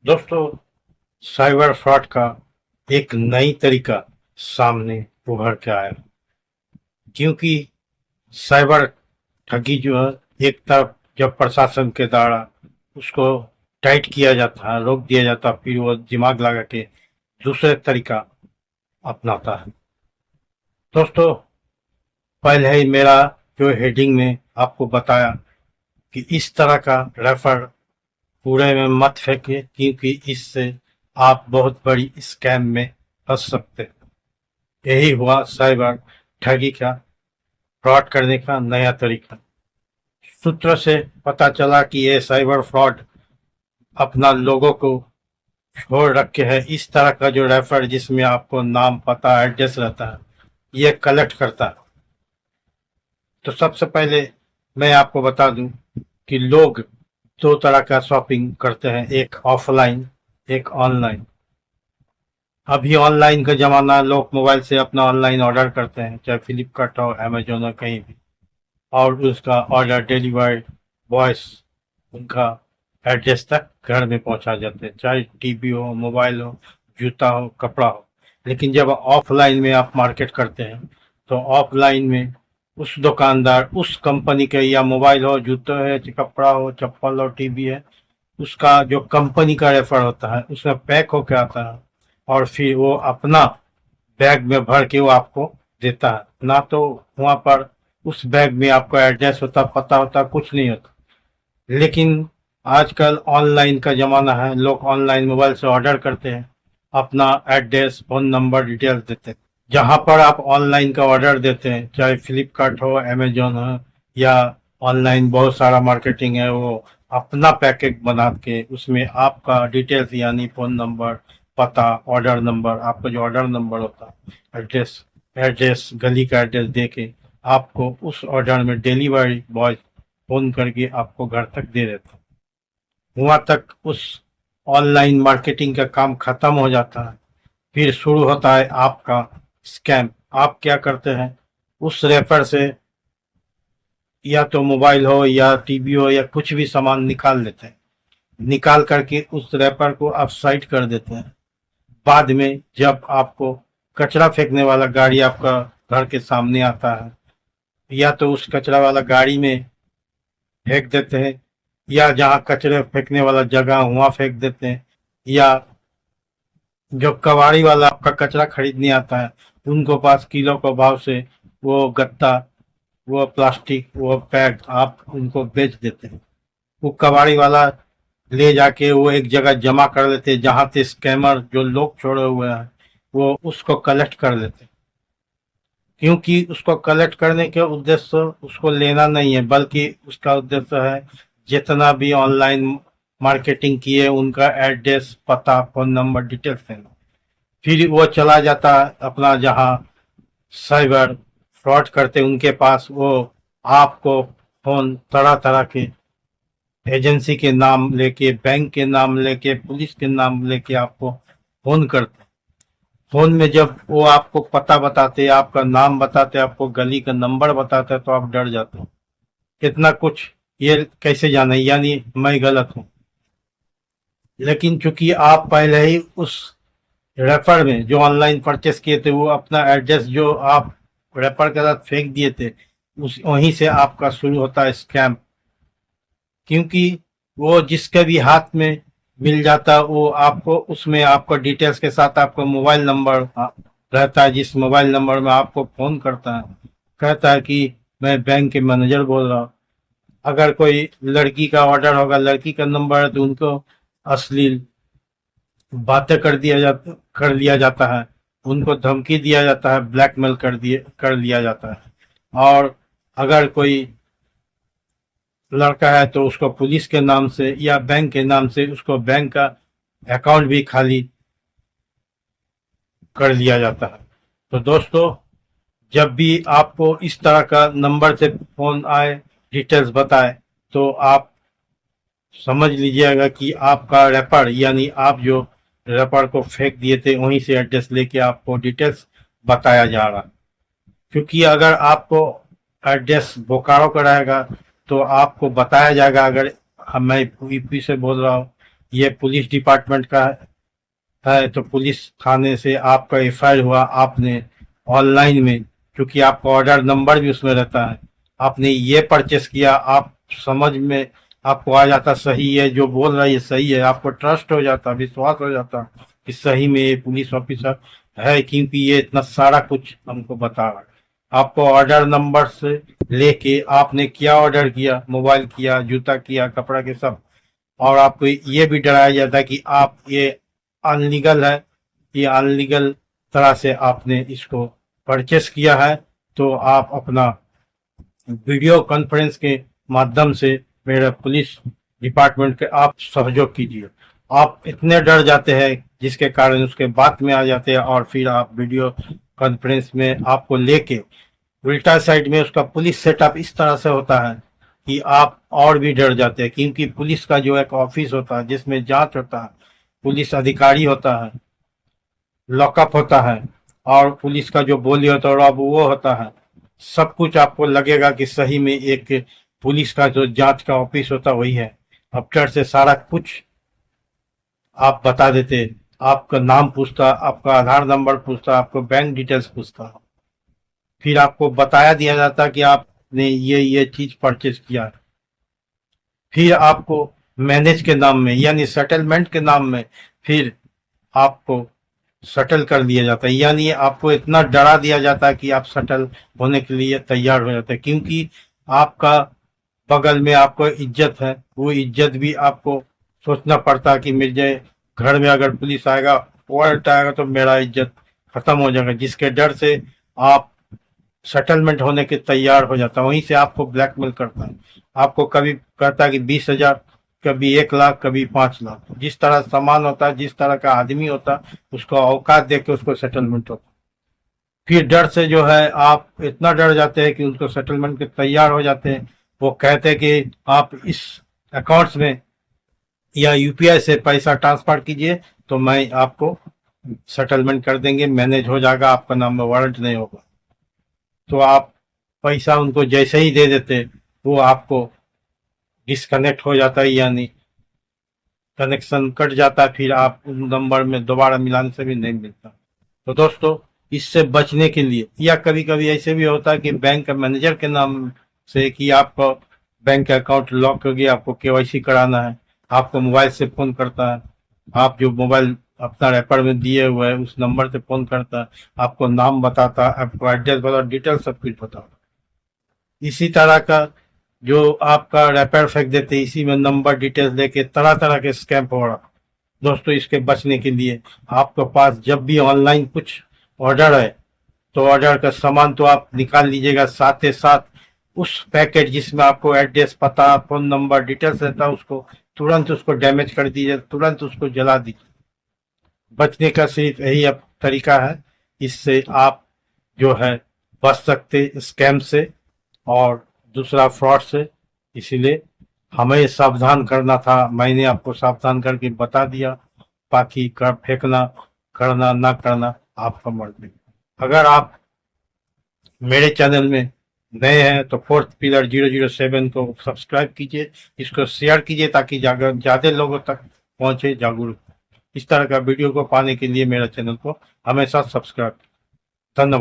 दोस्तों, cyber fraud का एक नई तरीका सामने उभर के आया। क्योंकि साइबर ठगी जो है, एक तरफ जब प्रशासन के द्वारा उसको टाइट किया जाता है, रोक दिया जाता है, फिर वो दिमाग लगा के दूसरे तरीका अपनाता है। दोस्तों, पहले ही मेरा जो हेडिंग में आपको बताया कि इस तरह का रेफर कूड़े में मत फेंके, क्योंकि इससे आप बहुत बड़ी स्कैम में फंस सकते हैं। यही हुआ साइबर ठगी का, फ्रॉड करने का नया तरीका। सूत्र से पता चला कि ये साइबर फ्रॉड अपना लोगों को छोड़ रखे है। इस तरह का जो रेफर जिसमें आपको नाम, पता, एड्रेस रहता है, ये कलेक्ट करता है। तो सबसे पहले मैं आपको बता दूं कि लोग दो तरह का शॉपिंग करते हैं, एक ऑफलाइन, एक ऑनलाइन। अभी ऑनलाइन का जमाना है, लोग मोबाइल से अपना ऑनलाइन ऑर्डर करते हैं, चाहे फ्लिपकार्ट हो, अमेजोन हो, कहीं भी। और उसका ऑर्डर डिलीवर्ड बॉयस उनका एड्रेस तक घर में पहुंचा जाते हैं, चाहे टीवी हो, मोबाइल हो, जूता हो, कपड़ा हो। लेकिन जब ऑफलाइन में आप मार्केट करते हैं, तो ऑफलाइन में उस दुकानदार, उस कंपनी के, या मोबाइल हो, जूते है, कपड़ा हो, चप्पल हो, टीवी है, उसका जो कंपनी का रेफर होता है उसमें पैक होके आता है। और फिर वो अपना बैग में भर के वो आपको देता है। ना तो वहां पर उस बैग में आपका एड्रेस होता, पता होता, कुछ नहीं होता। लेकिन आजकल ऑनलाइन का जमाना है, लोग ऑनलाइन मोबाइल से ऑर्डर करते हैं, अपना एड्रेस, फोन नंबर, डिटेल्स देते हैं। जहां पर आप ऑनलाइन का ऑर्डर देते हैं, चाहे फ्लिपकार्ट हो, अमेजोन हो, या ऑनलाइन बहुत सारा मार्केटिंग है, वो अपना पैकेज बना के उसमें आपका डिटेल्स यानी फोन नंबर, पता, ऑर्डर नंबर, आपका जो ऑर्डर नंबर होता है, एड्रेस, गली का एड्रेस दे के आपको उस ऑर्डर में डिलीवरी बॉय फोन करके आपको घर तक दे देता है। वहां तक उस ऑनलाइन मार्केटिंग का काम खत्म हो जाता है। फिर शुरू होता है आपका स्कैम। आप क्या करते हैं, उस रेफर से या तो मोबाइल हो, या टीवी हो, या कुछ भी सामान निकाल लेते हैं। निकाल करके उस रैपर को आप साइड कर देते हैं। बाद में जब आपको कचरा फेंकने वाला गाड़ी आपका घर के सामने आता है, या तो उस कचरा वाला गाड़ी में फेंक देते हैं, या जहाँ कचरे फेंकने वाला जगह वहां फेंक देते हैं, या जो कबाड़ी वाला आपका कचरा खरीदने आता है, उनको पास किलो के भाव से वो गत्ता, वो प्लास्टिक, वो पैक आप उनको बेच देते हैं। वो कबाड़ी वाला ले जाके वो एक जगह जमा कर लेते हैं, जहां से स्कैमर जो लोग छोड़े हुए हैं वो उसको कलेक्ट कर लेते हैं। क्योंकि उसको कलेक्ट करने के उद्देश्य उसको लेना नहीं है, बल्कि उसका उद्देश्य है जितना भी ऑनलाइन मार्केटिंग किए उनका एड्रेस, पता, फोन नंबर, डिटेल्स देना। फिर वो चला जाता है अपना जहाँ साइबर फ्रॉड करते उनके पास, वो आपको फोन तरह तरह के एजेंसी के नाम लेके, बैंक के नाम लेके, पुलिस के नाम लेके आपको फोन करते। फोन में जब वो आपको पता बताते, आपका नाम बताते, आपको गली का नंबर बताते, तो आप डर जाते हो। इतना कुछ ये कैसे जाने, यानी मैं गलत हूँ। लेकिन चूंकि आप पहले ही उस रेफर में जो ऑनलाइन परचेस किए थे, वो अपना एड्रेस जो आप रेफर के साथ फेंक दिए थे, उस वहीं से आपका शुरू होता है स्कैम। क्योंकि वो जिसके भी हाथ में मिल जाता है, वो आपको उसमें आपको डिटेल्स के साथ आपका मोबाइल नंबर रहता है, जिस मोबाइल नंबर में आपको फोन करता है, कहता है कि मैं बैंक के मैनेजर बोल रहा हूँ। अगर कोई लड़की का ऑर्डर होगा, लड़की का नंबर है, तो उनको अश्लील बातें कर लिया जाता है, उनको धमकी दिया जाता है, ब्लैकमेल कर लिया जाता है। और अगर कोई लड़का है तो उसको पुलिस के नाम से या बैंक के नाम से उसको बैंक का अकाउंट भी खाली कर लिया जाता है। तो दोस्तों, जब भी आपको इस तरह का नंबर से फोन आए, डिटेल्स बताए, तो आप समझ लीजिएगा कि आपका रेपर, यानी आप जो रेपर को फेंक दिए थे वहीं से एड्रेस लेके आपको डिटेल्स बताया जा रहा है। क्योंकि अगर आपको एड्रेस बोकारो का रहेगा, तो आपको बताया जाएगा, अगर हम मैं यूपी से बोल रहा हूँ, ये पुलिस डिपार्टमेंट का है तो पुलिस थाने से आपका एफआईआर हुआ, आपने ऑनलाइन में, क्योंकि आपका ऑर्डर नंबर भी उसमें रहता है, आपने ये परचेस किया, आप समझ में आपको आ जाता सही है, जो बोल रहा है ये सही है, आपको ट्रस्ट हो जाता, विश्वास हो जाता कि सही में ये पुलिस ऑफिसर है, क्योंकि ये इतना सारा कुछ हमको बता रहा है। आपको ऑर्डर नंबर से लेके आपने क्या ऑर्डर किया, मोबाइल किया, जूता किया, कपड़ा के सब, और आपको ये भी डराया जाता है कि आप ये अनलीगल है, ये अनलीगल तरह से आपने इसको परचेस किया है, तो आप अपना वीडियो कॉन्फ्रेंस के माध्यम से मेरे पुलिस डिपार्टमेंट के आप सहयोग कीजिए। आप इतने डर जाते हैं जिसके कारण उसके बात में आ जाते हैं, और फिर आप वीडियो कॉन्फ्रेंस में आपको लेके उल्टा साइड में उसका पुलिस सेटअप इस तरह से होता है कि आप और भी डर जाते हैं, क्योंकि पुलिस का जो एक ऑफिस होता है जिसमें जांच होता है, पुलिस अधिकारी होता है, लॉकअप होता है, और पुलिस का जो बोली होता है अब वो होता है, सब कुछ आपको लगेगा कि सही में एक पुलिस का जो जांच का ऑफिस होता वही है। अफसर से सारा कुछ आप बता देते, आपका नाम पूछता, आपका आधार नंबर पूछता, आपको बैंक डिटेल्स पूछता, फिर आपको बताया दिया जाता कि आपने ये चीज परचेज किया है, फिर आपको मैनेज के नाम में यानी सेटलमेंट के नाम में फिर आपको सेटल कर दिया जाता है, यानी आपको इतना डरा दिया जाता है कि आप सेटल होने के लिए तैयार हो जाते हैं, क्योंकि आपका बगल में आपको इज्जत है, वो इज्जत भी आपको सोचना पड़ता है कि मेरे घर में अगर पुलिस आएगा, वारंट आएगा तो मेरा इज्जत खत्म हो जाएगा, जिसके डर से आप सेटलमेंट होने के तैयार हो जाता है, वहीं से आपको ब्लैकमेल करता है, आपको कभी कहता है कि 20,000, कभी 1 लाख, कभी 5 लाख, जिस तरह सामान होता है, जिस तरह का आदमी होता है, उसको औकात देख के उसको सेटलमेंट होता है। फिर डर से जो है आप इतना डर जाते हैं कि उनको सेटलमेंट के तैयार हो जाते हैं, वो कहते हैं कि आप इस अकाउंट्स में या यूपीआई से पैसा ट्रांसफर कीजिए तो मैं आपको सेटलमेंट कर देंगे, मैनेज हो जाएगा, आपका नाम में वारंट नहीं होगा। तो आप पैसा उनको जैसे ही दे देते, वो आपको डिस्कनेक्ट हो जाता है, यानी कनेक्शन कट जाता है, फिर आप उस नंबर में दोबारा मिलाने से भी नहीं मिलता। तो दोस्तों, इससे बचने के लिए, या कभी कभी ऐसे भी होता है कि बैंक मैनेजर के नाम से कि आपका बैंक अकाउंट लॉक हो गया, आपको केवाईसी कराना है, आपको मोबाइल से फोन करता है, आप जो मोबाइल अपना रैपर में दिए हुए है उस नंबर से फोन करता है, आपको नाम बताता है, आपको एड्रेस बता, डिटेल सब कुछ बताता, इसी तरह का जो आपका रैपर फेंक देते, इसी में नंबर डिटेल्स लेके तरह तरह के स्कैम हो रहा। दोस्तों, इसके बचने के लिए आपके पास जब भी ऑनलाइन कुछ ऑर्डर है तो ऑर्डर का सामान तो आप निकाल लीजिएगा, साथ ही साथ उस पैकेट जिसमें आपको एड्रेस, पता, फोन नंबर, डिटेल्स रहता है, उसको तुरंत उसको डैमेज कर दीजिए, तुरंत उसको जला दीजिए। बचने का सिर्फ यही अब तरीका है, इससे आप जो है बच सकते स्कैम से और दूसरा फ्रॉड से। इसीलिए हमें सावधान करना था, मैंने आपको सावधान करके बता दिया, बाकी कर फेंकना, करना ना करना आपका मर्जी। अगर आप मेरे चैनल में नए हैं तो फोर्थ पिलर 007 को सब्सक्राइब कीजिए, इसको शेयर कीजिए ताकि ज़्यादा लोगों तक पहुंचे जागरूक। इस तरह का वीडियो को पाने के लिए मेरा चैनल को हमेशा सब्सक्राइब। धन्यवाद।